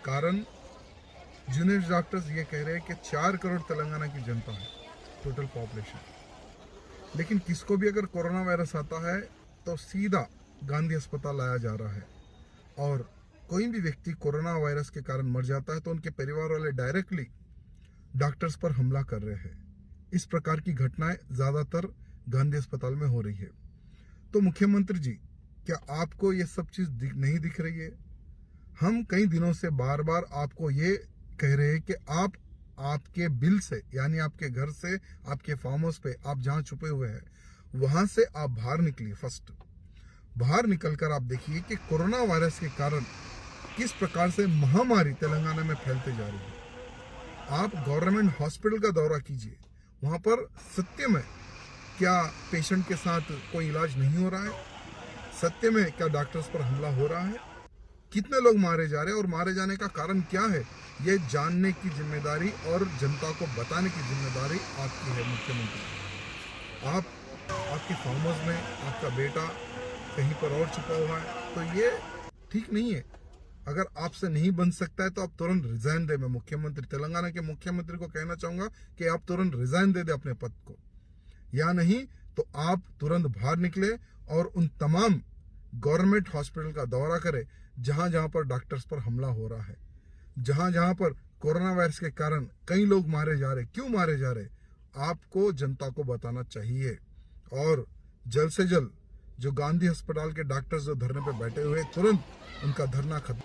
कारण junior doctors ये कह रहे हैं कि 4 करोड़ तेलंगाना की जनता है, टोटल पॉपुलेशन। लेकिन किसको भी अगर कोरोना वायरस आता है तो सीधा गांधी अस्पताल लाया जा रहा है, और कोई भी व्यक्ति कोरोना वायरस के कारण मर जाता है तो उनके परिवार वाले डायरेक्टली डॉक्टर्स पर हमला कर रहे हैं। इस प्रकार की घटनाएं ज़्यादातर गांधी अस्पताल में हो रही है। तो मुख्यमंत्री जी, क्या आपको ये सब चीज़ नहीं दिख रही है? हम कई दिनों से बार बार आपको ये कह रहे हैं कि आपके बिल से, यानी आपके घर से, आपके फार्म हाउस पे आप जहाँ छुपे हुए हैं वहाँ से आप बाहर निकलिए। फर्स्ट बाहर निकलकर आप देखिए कि कोरोना वायरस के कारण किस प्रकार से महामारी तेलंगाना में फैलते जा रही है। आप गवर्नमेंट हॉस्पिटल का दौरा कीजिए, वहाँ पर सत्य में क्या पेशेंट के साथ कोई इलाज नहीं हो रहा है? सत्य में क्या डॉक्टर्स पर हमला हो रहा है? कितने लोग मारे जा रहे हैं और मारे जाने का कारण क्या है, ये जानने की जिम्मेदारी और जनता को बताने की जिम्मेदारी आपकी है मुख्यमंत्री। आपके फार्म हाउस में आपका बेटा कहीं पर और छुपा हुआ है, तो ये ठीक नहीं है। अगर आपसे नहीं बन सकता है तो आप तुरंत रिजाइन दे। मैं मुख्यमंत्री, तेलंगाना के मुख्यमंत्री को कहना चाहूंगा कि आप तुरंत रिजाइन दे अपने पद को, या नहीं तो आप तुरंत बाहर निकले और उन तमाम गवर्नमेंट हॉस्पिटल का दौरा करें जहां जहां पर डॉक्टर्स पर हमला हो रहा है, जहां जहां पर कोरोना वायरस के कारण कई लोग मारे जा रहे। क्यों मारे जा रहे, आपको जनता को बताना चाहिए। और जल्द से जल्द जो गांधी अस्पताल के डॉक्टर्स जो धरने पे बैठे हुए, तुरंत उनका धरना खत्म।